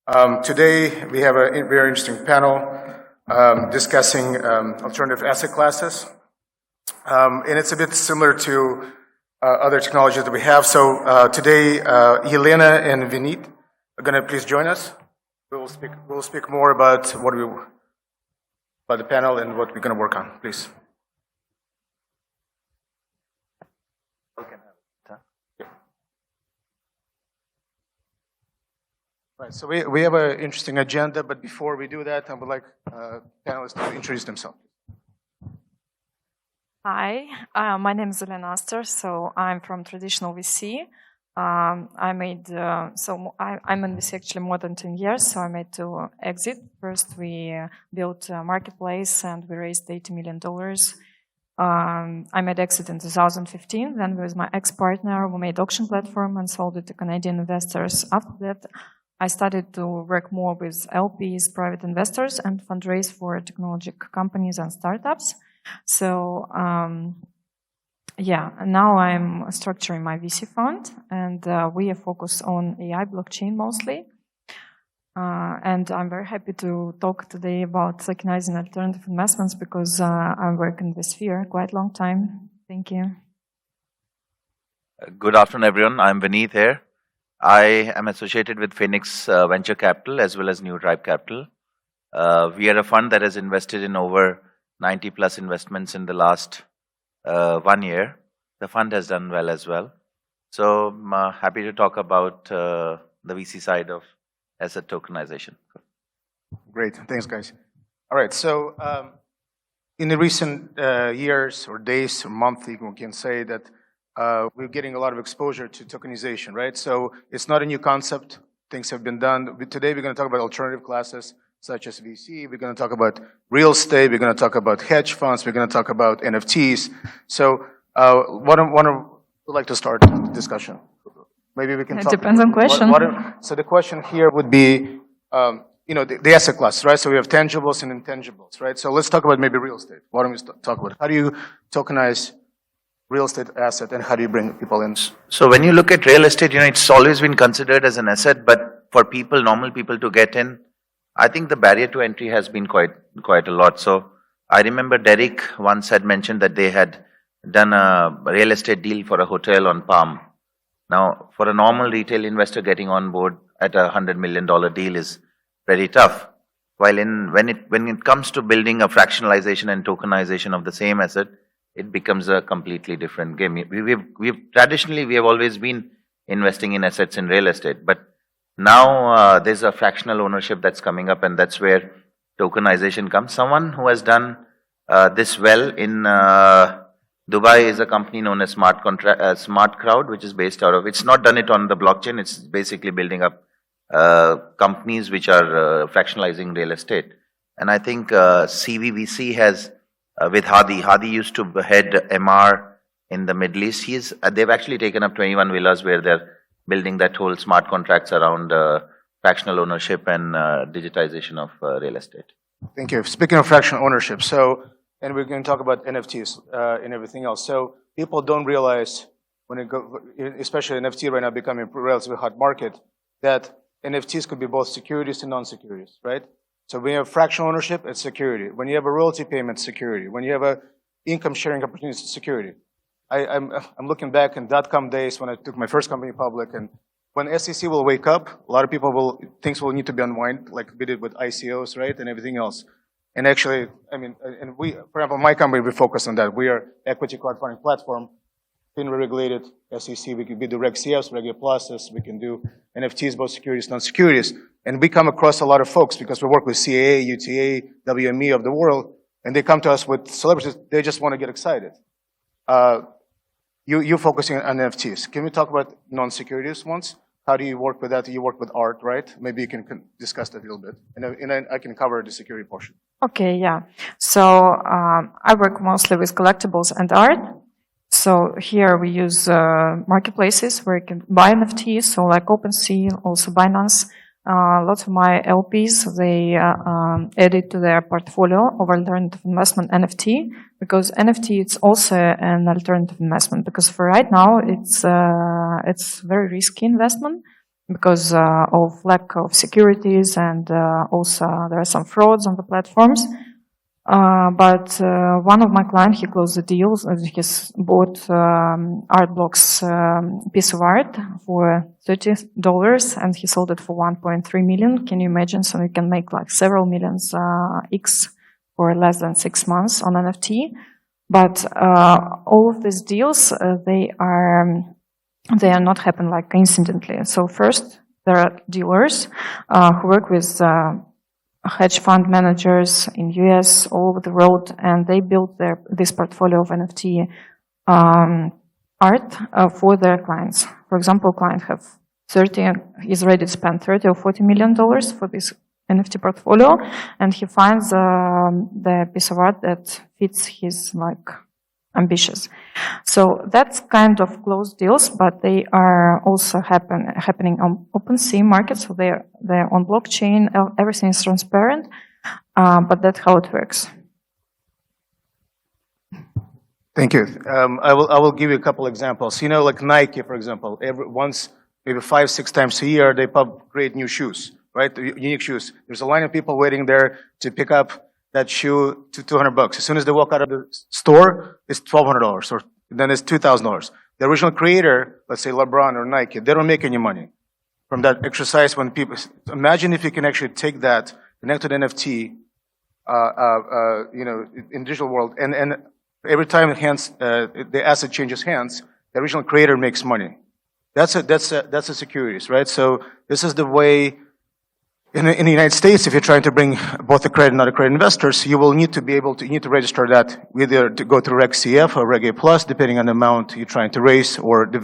Today we have a very interesting panel discussing alternative asset classes. And it's a bit similar to other technologies that we have. So today, Helena and Vinit are going to please join us. We'll speak more about about the panel and what we're going to work on. Please. Right, so we have an interesting agenda, but before we do that, I would like panelists to introduce themselves. Hi, my name is Elena Aster, so I'm from traditional VC. I'm in VC actually more than 10 years, so I made two exits. First, we built a marketplace and we raised $80 million. I made exit in 2015. Then with my ex-partner, we made auction platform and sold it to Canadian investors. After that, I started to work more with LPs, private investors, and fundraise for technology companies and startups. So, now I'm structuring my VC fund, and we are focused on AI blockchain mostly. And I'm very happy to talk today about tokenizing alternative investments because I'm working in this sphere quite a long time. Thank you. Good afternoon, everyone. I'm Vinit here. I am associated with Phoenix Venture Capital as well as New Tribe Capital. We are a fund that has invested in over 90 plus investments in the last 1 year. The fund has done well as well. So I'm happy to talk about the VC side of asset tokenization. Great, thanks guys. All right, so in the recent years or days or months, we can say that we're getting a lot of exposure to tokenization, right? So it's not a new concept. Things have been done. Today we're going to talk about alternative classes such as VC. We're going to talk about real estate. We're going to talk about hedge funds. We're going to talk about NFTs. So would like to start the discussion. Maybe we can talk. It depends on question. So the question here would be, the asset class, right? So we have tangibles and intangibles, right? So let's talk about maybe real estate. Why don't we talk about it? How do you tokenize real estate asset and how do you bring people in? So when you look at real estate, it's always been considered as an asset, but for normal people to get in, I think the barrier to entry has been quite a lot. So I remember Derek once had mentioned that they had done a real estate deal for a hotel on Palm. Now, for a normal retail investor getting on board at $100 million deal is very tough. While when it comes to building a fractionalization and tokenization of the same asset, it becomes a completely different game. Traditionally, we have always been investing in assets in real estate, but now there's a fractional ownership that's coming up, and that's where tokenization comes. Someone who has done this well in Dubai is a company known as Smart Crowd, which is based out of. It's not done it on the blockchain. It's basically building up companies which are fractionalizing real estate. And I think CVVC has. With Hadi. Hadi used to head MR in the Middle East. They've actually taken up 21 villas where they're building that whole smart contracts around fractional ownership and digitization of real estate. Thank you. Speaking of fractional ownership, and we're going to talk about NFTs and everything else. So people don't realize especially NFT right now becoming a relatively hot market, that NFTs could be both securities and non-securities, right? So when you have fractional ownership, it's security. When you have a royalty payment, security. When you have a income sharing opportunity, it's security. I'm looking back in .com days when I took my first company public, and when SEC will wake up, a lot of people things will need to be unwind, like we did with ICOs, right, and everything else. And actually, for example, my company, we focus on that. We are equity crowdfunding platform, FINRA regulated, SEC. We do Reg CFs, Reg A+, we can do NFTs, both securities, non-securities. And we come across a lot of folks because we work with CAA, UTA, WME of the world, and they come to us with celebrities. They just want to get excited. You're focusing on NFTs. Can we talk about non-securities ones? How do you work with that? You work with art, right? Maybe you can discuss that a little bit. And then I can cover the security portion. Okay, yeah. So I work mostly with collectibles and art. So here we use marketplaces where you can buy NFTs, so like OpenSea, also Binance. Lots of my LPs, they added to their portfolio of alternative investment NFT, because NFT it's also an alternative investment, because for right now it's very risky investment. because of lack of securities, and also there are some frauds on the platforms. But one of my clients, he closed the deals and he bought Artblock's piece of art for $30 and he sold it for 1.3 million. Can you imagine? So you can make like several millions X for less than 6 months on NFT. But all of these deals, they are not happen like incidentally. So first, there are dealers who work with hedge fund managers in US, all over the world, and they built this portfolio of NFT art for their clients. For example, client is ready to spend $30 or $40 million for this NFT portfolio, and he finds the piece of art that fits his ambitious. So that's kind of closed deals, but they are also happening on OpenSea market. So they're on blockchain. Everything is transparent, but that's how it works. Thank you. I will give you a couple examples. You know, like Nike, for example, once, maybe 5-6 times a year, they create new shoes, right? Unique shoes. There's a line of people waiting there to pick up that shoe to $200. As soon as they walk out of the store, it's $1,200, or then it's $2,000. The original creator, let's say LeBron or Nike, they don't make any money from that exercise. When people imagine if you can actually take that, connect to the NFT, you know, in digital world, and every time the asset changes hands, the original creator makes money. That's a securities, right? So this is the way. In the United States, if you're trying to bring both accredited and non-accredited investors, you will need to be able to, you need to register that either to go through Reg CF or Reg A Plus, depending on the amount you're trying to raise, or the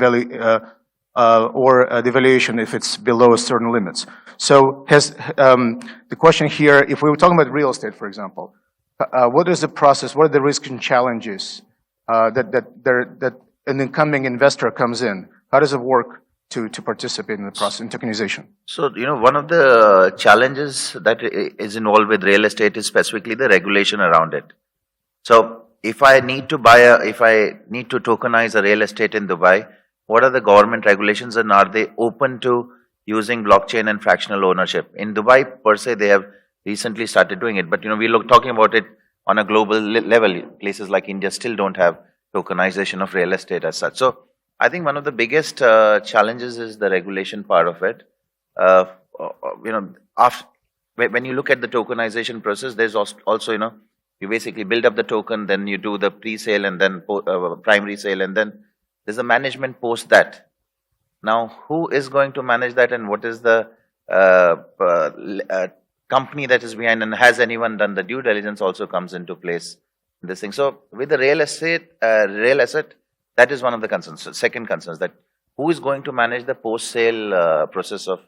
valuation if it's below certain limits. So the question here, if we were talking about real estate, for example, what is the process, what are the risks and challenges that an incoming investor comes in? How does it work to participate in the process in tokenization? So, you know, one of the challenges that is involved with real estate is specifically the regulation around it. So, if I need to tokenize a real estate in Dubai, what are the government regulations, and are they open to using blockchain and fractional ownership? In Dubai, per se, they have recently started doing it, but, you know, we're talking about it on a global level. Places like India still don't have tokenization of real estate as such. So, I think one of the biggest challenges is the regulation part of it. You know, when you look at the tokenization process, there's also, you know, you basically build up the token, then you do the pre-sale and then primary sale, and then there's a management post that. Now, who is going to manage that, and what is the company that is behind, and has anyone done the due diligence also comes into place in this thing. So, with the real asset, that is one of the concerns. So second concern is that who is going to manage the post-sale process of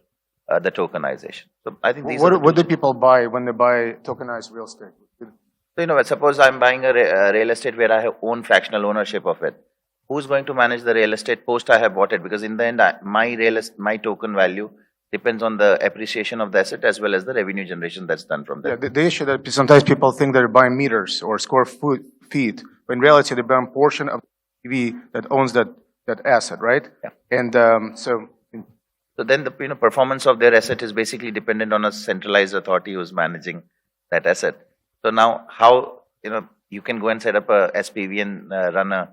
the tokenization? So I think these what do people buy when they buy tokenized real estate? So, you know, suppose I'm buying a real estate where I have own fractional ownership of it. Who's going to manage the real estate post I have bought it? Because in the end, my token value depends on the appreciation of the asset as well as the revenue generation that's done from there. Yeah, the issue that sometimes people think they're buying meters or square feet, when in reality they're buying a portion of that owns that asset, right? Yeah. And so then the performance of their asset is basically dependent on a centralized authority who's managing that asset. So now how you can go and set up a SPV and run a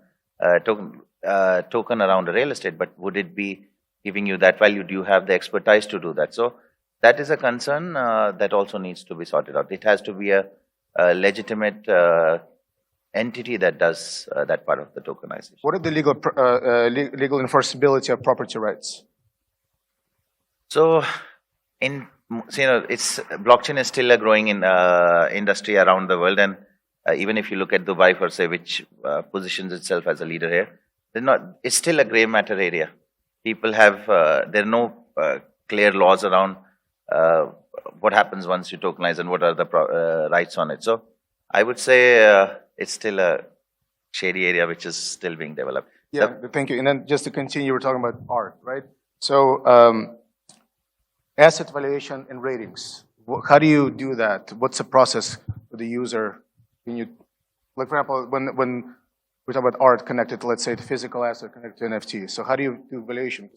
token around a real estate, but would it be giving you that value? Do you have the expertise to do that? So that is a concern that also needs to be sorted out. It has to be a legitimate entity that does that part of the tokenization. What are the legal enforceability of property rights? So, it's blockchain is still a growing industry around the world, and even if you look at Dubai per se, which positions itself as a leader here, it's still a gray matter area. People have there are no clear laws around what happens once you tokenize and what are the rights on it. So, I would say it's still a shady area which is still being developed. Yeah, thank you. And then just to continue, you were talking about art, right? So asset valuation and ratings. How do you do that? What's the process for the user? Can you, like for example, when we talk about art connected to, let's say, the physical asset connected to NFT. So how do you do valuation?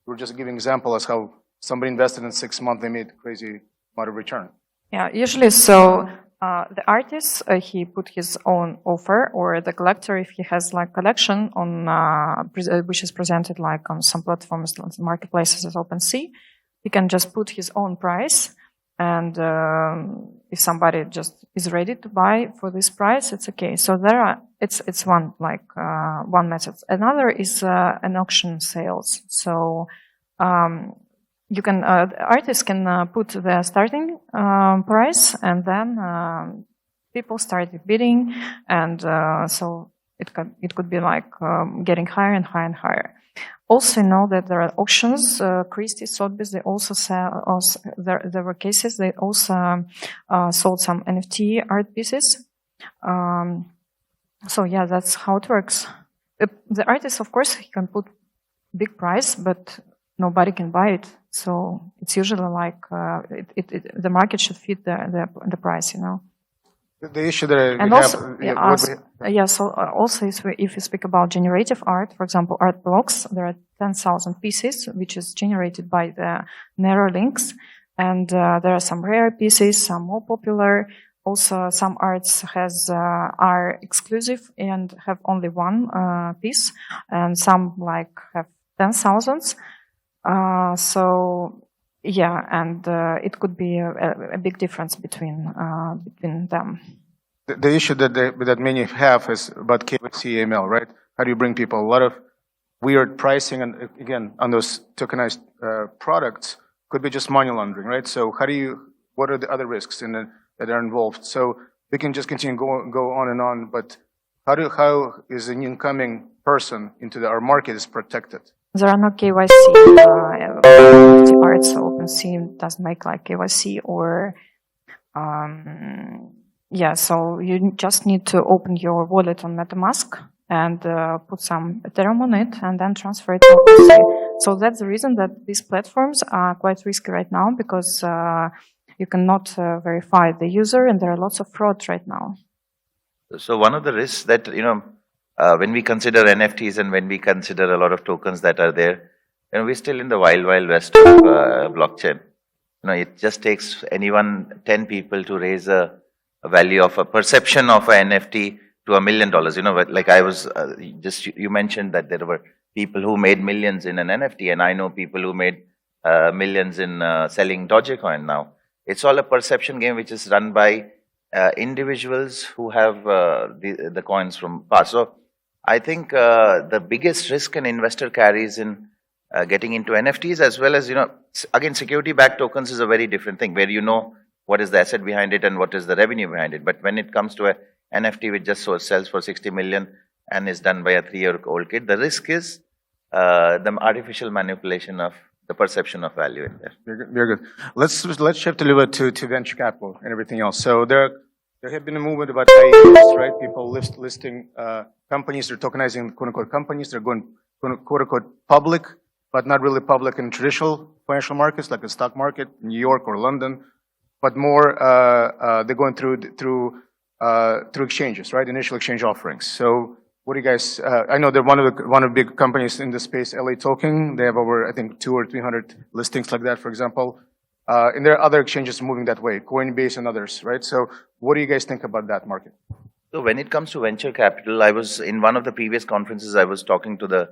we're just giving example as how somebody invested in 6 months, they made crazy amount of return. Yeah, usually so the artist, he put his own offer, or the collector, if he has like collection on, which is presented like on some platforms, like marketplaces as OpenSea, he can just put his own price. And if somebody just is ready to buy for this price, it's okay. So there are, it's one, like, one method. Another is an auction sales. So, you can, the artist can put the starting price, and then people start bidding, and so it could be like getting higher and higher and higher. Also know that there are auctions. Christie, Sotheby's, they also sell. Also, there were cases they also sold some NFT art pieces. So yeah, that's how it works. The artist, of course, he can put big price, but nobody can buy it. So it's usually like the market should fit the price, you know. The issue that And we also, have, so also if you speak about generative art, for example, art blocks, there are 10,000 pieces, which is generated by the narrow links. And there are some rare pieces, some more popular. Also, some arts are exclusive and have only one piece, and some like have 10,000s. So yeah, and it could be a big difference between them. the issue that many have is about KYC AML, right? How do you bring people? A lot of weird pricing, and again, on those tokenized products, could be just money laundering, right? So what are the other risks that are involved? So we can just continue go on and on, but how is an incoming person into our market is protected? There are no KYC arts. OpenSea doesn't make like KYC or, yeah. So you just need to open your wallet on MetaMask and put some Ethereum on it, and then transfer it to OpenSea. So that's the reason that these platforms are quite risky right now, because you cannot verify the user, and there are lots of fraud right now. So one of the risks that, when we consider NFTs and when we consider a lot of tokens that are there, we're still in the wild west of blockchain. It just takes 10 people to raise a value of a perception of an NFT to $1 million. Like I was you mentioned that there were people who made millions in an NFT, and I know people who made millions in selling Dogecoin now. It's all a perception game which is run by individuals who have the coins from past. So I think the biggest risk an investor carries in getting into NFTs, as well as, again, security-backed tokens is a very different thing, where what is the asset behind it and what is the revenue behind it. But when it comes to a NFT which just sells for 60 million and is done by a 3-year-old kid, the risk is the artificial manipulation of the perception of value in there. Very good. Let's shift a little bit to venture capital and everything else. So there have been a movement about IEOs, right? People listing companies, they're tokenizing quote-unquote companies, they're going quote-unquote public, but not really public in traditional financial markets like the stock market, New York or London, but more they're going through exchanges, right? Initial exchange offerings. So what do you guys? I know they're one of the big companies in the space, LA Token. They have over, I think, 200 or 300 listings like that, for example. And there are other exchanges moving that way, Coinbase and others, right? So what do you guys think about that market? So when it comes to venture capital, I was in one of the previous conferences, I was talking to the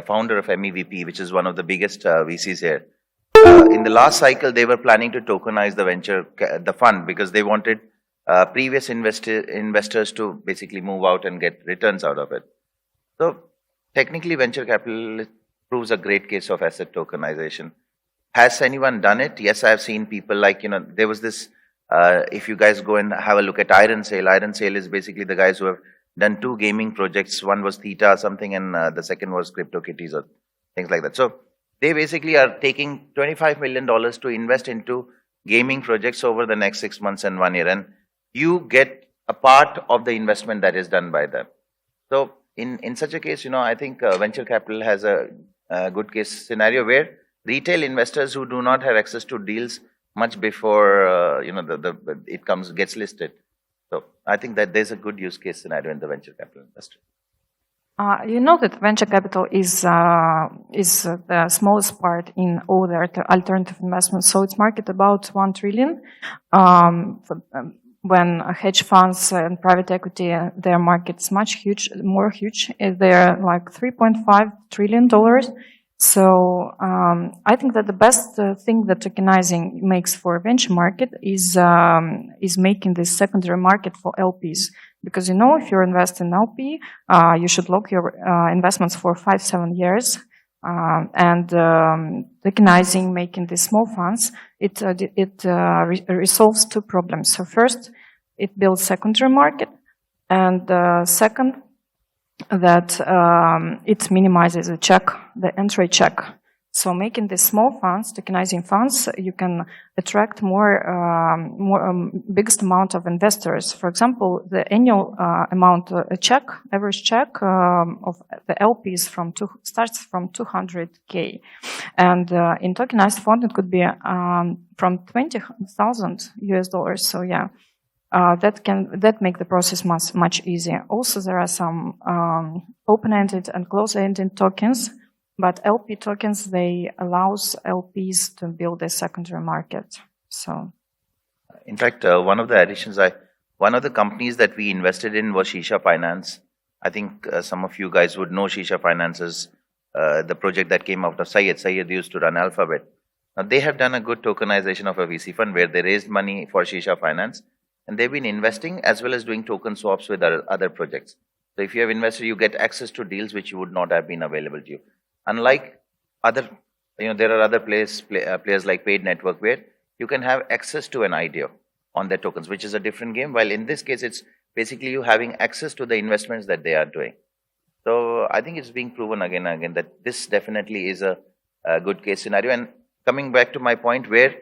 founder of MEVP, which is one of the biggest VCs here. In the last cycle, they were planning to tokenize the fund, because they wanted previous investors to basically move out and get returns out of it. So technically, venture capital proves a great case of asset tokenization. Has anyone done it? Yes, I've seen people like, there was this, if you guys go and have a look at Iron Sale is basically the guys who have done 2 gaming projects. One was Theta something, and the second was CryptoKitties or things like that. So they basically are taking $25 million to invest into gaming projects over the next 6 months and 1 year. And you get a part of the investment that is done by them. So in such a case, I think venture capital has a good case scenario where retail investors who do not have access to deals much before gets listed. So I think that there's a good use case scenario in the venture capital industry. You know that venture capital is the smallest part in all the alternative investments. So it's market about 1 trillion. When hedge funds and private equity, their market's much more huge. They're like $3.5 trillion. So I think that the best thing that tokenizing makes for a venture market is making this secondary market for LPs. Because, you know, if you invest in LP, you should lock your investments for 5-7 years. And tokenizing, making these small funds, it resolves two problems. So first, it builds secondary market, and second, that it minimizes the entry check. So making these small funds, tokenizing funds, you can attract biggest amount of investors. For example, the annual average check of the LPs starts from 200K. And in tokenized fund, it could be from $20,000. So yeah, that make the process much easier. Also, there are some open-ended and closed-ended tokens. But LP tokens, they allows LPs to build a secondary market. So, in fact, one of the additions, one of the companies that we invested in was Shisha Finance. I think some of you guys would know Shisha Finance as the project that came out of Syed. Syed used to run Alphabet. Now, they have done a good tokenization of a VC fund where they raised money for Shisha Finance, and they've been investing as well as doing token swaps with other projects. So, if you have invested, you get access to deals which would not have been available to you. Unlike other, there are other players like Paid Network where you can have access to an IDO on their tokens, which is a different game. While in this case, it's basically you having access to the investments that they are doing. So I think it's being proven again and again that this definitely is a good case scenario. And coming back to my point where,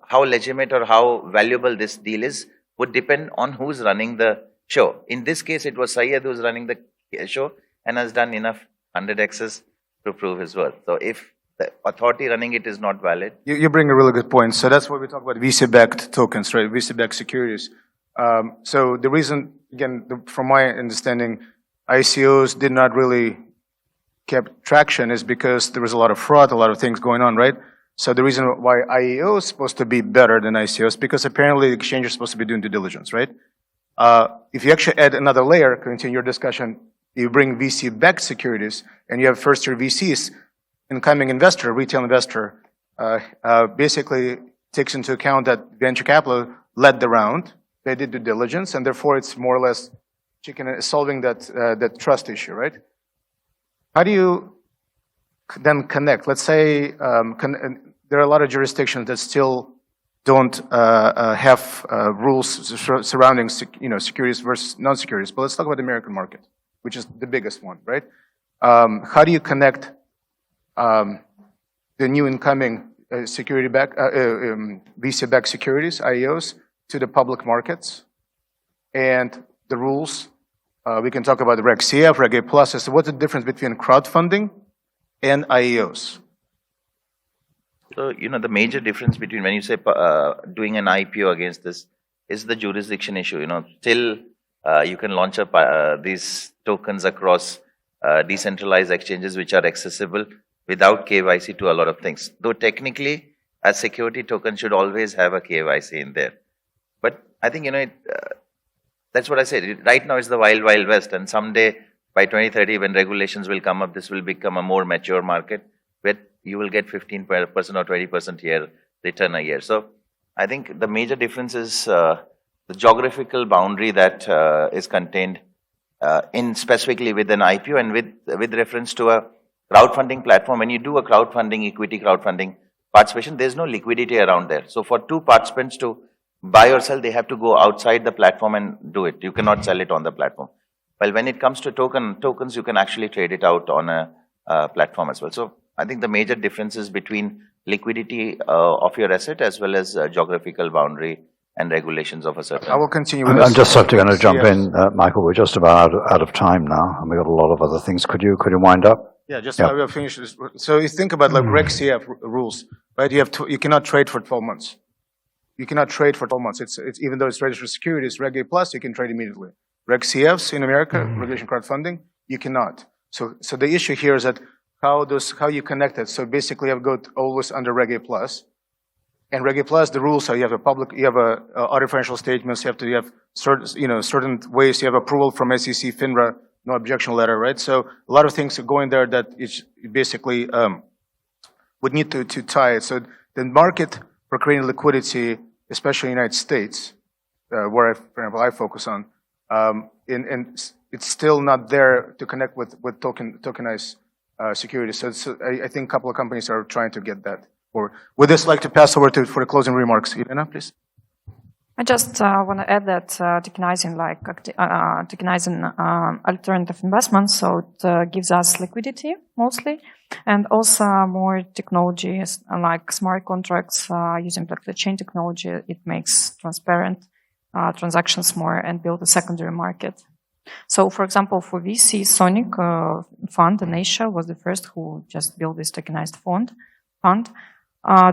how legitimate or how valuable this deal is would depend on who's running the show. In this case, it was Syed who's running the show and has done enough 100x's to prove his worth. So if the authority running it is not valid. You bring a really good point. So that's why we talk about VC-backed tokens, right? VC-backed securities. So the reason, again, from my understanding, ICOs did not really kept traction is because there was a lot of fraud, a lot of things going on, right? So the reason why IEO is supposed to be better than ICOs, because apparently the exchange is supposed to be doing due diligence, right? If you actually add another layer, continue your discussion, you bring VC-backed securities, and you have first-year VCs, incoming investor, retail investor, basically takes into account that venture capital led the round, they did due diligence, and therefore it's more or less solving that trust issue, right? How do you then connect? Let's say there are a lot of jurisdictions that still don't have rules surrounding securities versus non-securities, but let's talk about the American market, which is the biggest one, right? How do you connect the new incoming VC-backed securities, IEOs, to the public markets and the rules? We can talk about the Reg CF, Reg A+. So what's the difference between crowdfunding and IEOs? So, the major difference between when you say doing an IPO against this is the jurisdiction issue. Till you can launch up these tokens across decentralized exchanges which are accessible without KYC to a lot of things. Though technically, a security token should always have a KYC in there. But I think, that's what I said. Right now it's the wild, wild west. And someday, by 2030, when regulations will come up, this will become a more mature market where you will get 15% or 20% here return a year. So I think the major difference is the geographical boundary that is contained in specifically with an IPO and with reference to a crowdfunding platform. When you do a crowdfunding, equity crowdfunding participation, there's no liquidity around there. So for two participants to buy or sell, they have to go outside the platform and do it. You cannot sell it on the platform. Well, when it comes to tokens, you can actually trade it out on a platform as well. So I think the major difference is between liquidity of your asset as well as geographical boundary and regulations of a certain. I will continue with this. I'm just going to jump in, Michael. We're just about out of time now, and we've got a lot of other things. Could you wind up? Yeah, I will finish this. So you think about like Reg CF rules, right? You cannot trade for 12 months. You cannot trade for 12 months. It's even though it's registered securities, Reg A+, you can trade immediately. Reg CFs in America, regulation crowdfunding, you cannot. So the issue here is that how you connect it. So basically, you have to go always under Reg A Plus. And Reg A Plus, the rules are you have audit financial statements, you have certain ways, you have approval from SEC, FINRA, no objection letter, right? So a lot of things are going there that is basically would need to tie it. So the market for creating liquidity, especially in the United States, where for example I focus on, and it's still not there to connect with tokenized securities. So I think a couple of companies are trying to get that. Or would this like to pass over for the closing remarks, Elena, please? I just want to add that tokenizing alternative investments, so it gives us liquidity mostly, and also more technologies like smart contracts using blockchain technology. It makes transparent transactions more and build a secondary market. So, for example, for VC, Sonic fund in Asia was the first who just built this tokenized fund.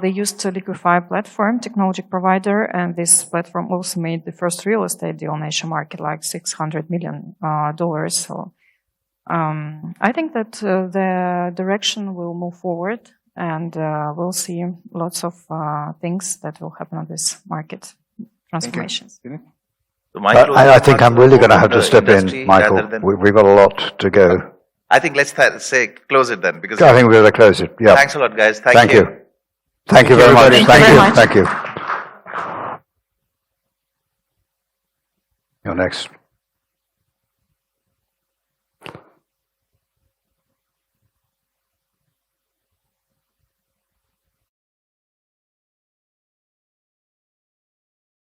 They used a Liquify platform, technology provider, and this platform also made the first real estate deal on Asia market, like $600 million. So I think that the direction will move forward, and we'll see lots of things that will happen on this market transformations. I think I'm really going to have to step in, Michael. We've got a lot to go. I think let's close it then, because I think we're going to close it. Yeah. Thanks a lot, guys. Thank you. Thank you very much. Thank you. You're next.